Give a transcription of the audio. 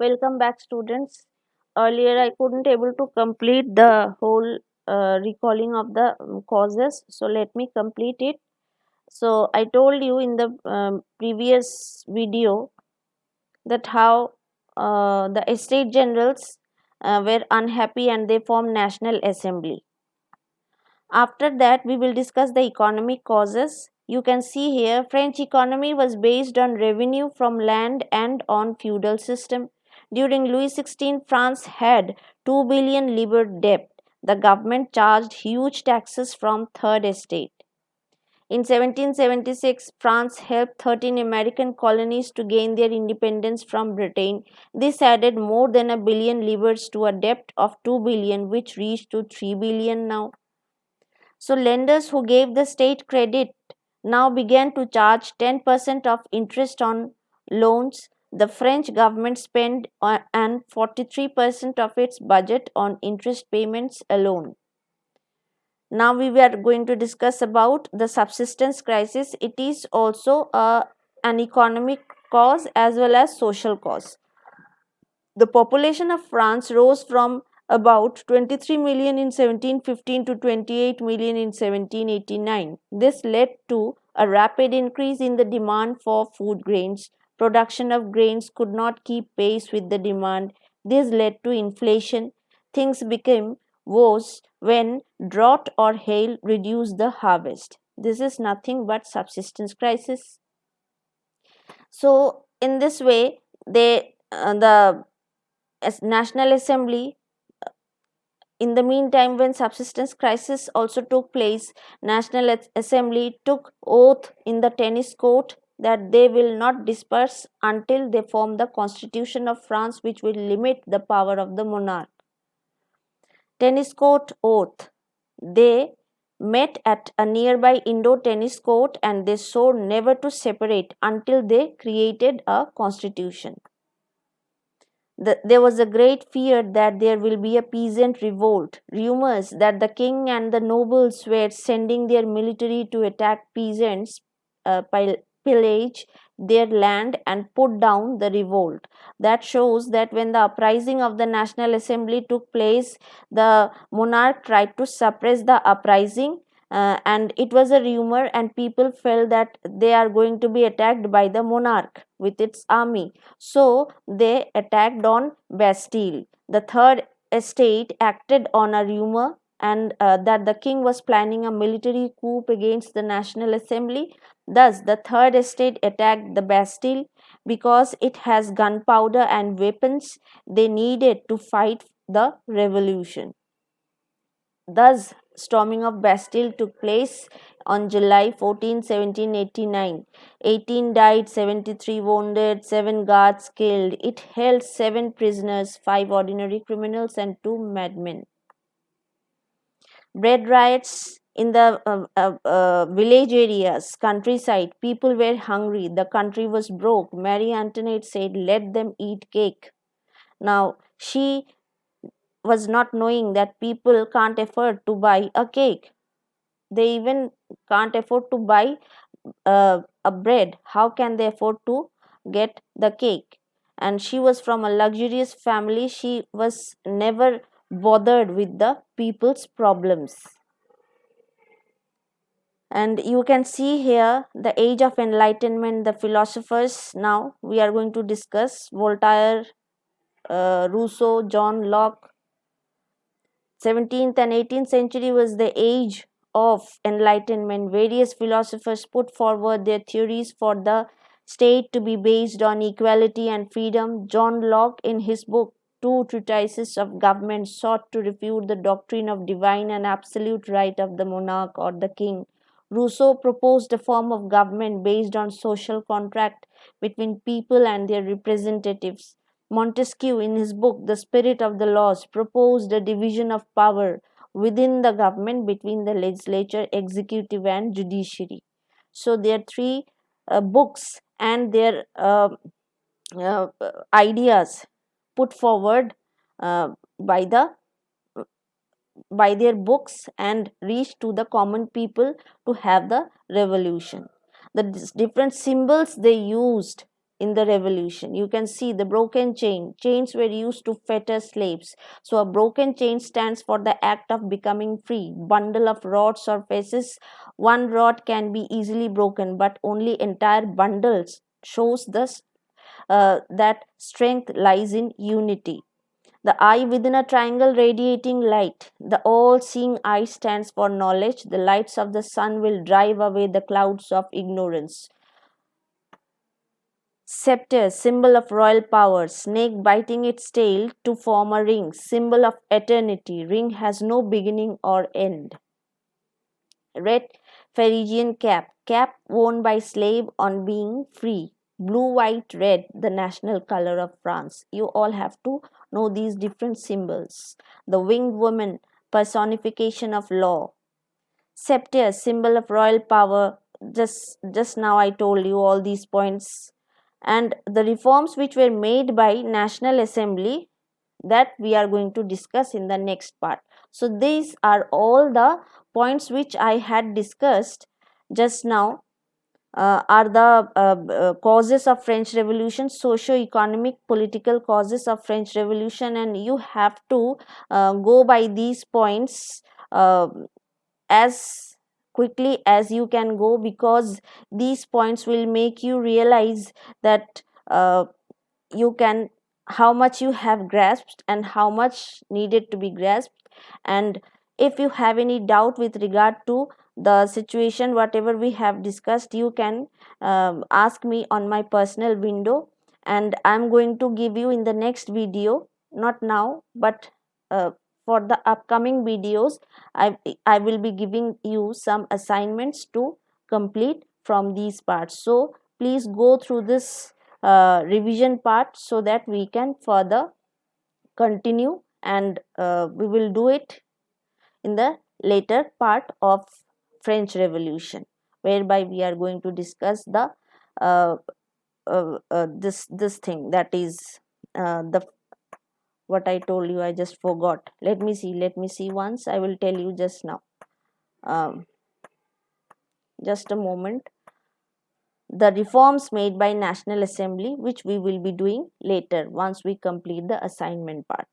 Welcome back, students. Earlier, I couldn't able to complete the whole recalling of the causes. So let me complete it. So I told you in the previous video that how the estate generals were unhappy and they formed National Assembly. After that, we will discuss the economic causes. You can see here, French economy was based on revenue from land and on feudal system. During Louis XVI, France had 2 billion livre debt. The government charged huge taxes from third estate. In 1776, France helped 13 American colonies to gain their independence from Britain. This added more than a billion livres to a debt of 2 billion, which reached to 3 billion now. So lenders who gave the state credit now began to charge 10% of interest on loans. The French government spent on 43% of its budget on interest payments alone. Now we are going to discuss about the subsistence crisis. It is also an economic cause as well as social cause. The population of France rose from about 23 million in 1715 to 28 million in 1789. This led to a rapid increase in the demand for food grains. Production of grains could not keep pace with the demand. This led to inflation. Things became worse when drought or hail reduced the harvest. This is nothing but subsistence crisis. So in this way, the as National Assembly, in the meantime, when subsistence crisis also took place, National Assembly took oath in the tennis court that they will not disperse until they form the Constitution of France, which will limit the power of the monarch. Tennis court oath. They met at a nearby indoor tennis court and they swore never to separate until they created a constitution. There was a great fear that there will be a peasant revolt. Rumors that the king and the nobles were sending their military to attack peasants, pillage their land, and put down the revolt. That shows that when the uprising of the National Assembly took place, the monarch tried to suppress the uprising, and it was a rumor, and people felt that they are going to be attacked by the monarch with its army. So they attacked on Bastille. The third estate acted on a rumor and that the king was planning a military coup against the National Assembly. Thus, the third estate attacked the Bastille because it has gunpowder and weapons they needed to fight the revolution. Thus, storming of Bastille took place on July 14, 1789. 18 died, 73 wounded, 7 guards killed. It held 7 prisoners, 5 ordinary criminals, and 2 madmen. Bread riots in the village areas, countryside. People were hungry. The country was broke. Marie Antoinette said, "Let them eat cake." Now, she was not knowing that people can't afford to buy a cake. They even can't afford to buy a bread. How can they afford to get the cake? And she was from a luxurious family. She was never bothered with the people's problems. And you can see here the age of enlightenment, the philosophers. Now we are going to discuss Voltaire, Rousseau, John Locke. 17th and 18th century was the age of enlightenment. Various philosophers put forward their theories for the state to be based on equality and freedom. John Locke, in his book Two Treatises of Government, sought to refute the doctrine of divine and absolute right of the monarch or the king. Rousseau proposed a form of government based on social contract between people and their representatives. Montesquieu, in his book The Spirit of the Laws, proposed a division of power within the government between the legislature, executive, and judiciary. So, there are 3 books and their uh, ideas put forward uh, by the by their books and reached to the common people to have the revolution. The different symbols they used in the revolution. You can see the broken chain. Chains were used to fetter slaves. So a broken chain stands for the act of becoming free. Bundle of rods or faces. One rod can be easily broken, but only entire bundles shows that strength lies in unity. The eye within a triangle radiating light. The all seeing eye stands for knowledge. The lights of the sun will drive away the clouds of ignorance. Scepter, symbol of royal power. Snake biting its tail to form a ring, symbol of eternity. Ring has no beginning or end. Red Phrygian cap, cap worn by slave on being free. Blue, white, red, the national color of France. You all have to know these different symbols. The winged woman, personification of law. Scepter, symbol of royal power. Just now I told you all these points. And the reforms which were made by National Assembly, that we are going to discuss in the next part. So these are all the points which I had discussed just now, are the causes of French Revolution, socio-economic political causes of French Revolution, and you have to go by these points uh, as quickly as you can go, because these points will make you realize that you can, how much you have grasped and how much needed to be grasped. And if you have any doubt with regard to the situation whatever we have discussed, you can ask me on my personal window, and I'm going to give you in the next video, not now, but uh, for the upcoming videos, I will be giving you some assignments to complete from these parts. So please go through this revision part so that we can further continue, and we will do it in the later part of French Revolution, whereby we are going to discuss the uh, this thing, that is the what I told you, I just forgot. Let me see once, I will tell you just now. um, just a moment. The reforms made by National Assembly, which we will be doing later once we complete the assignment part.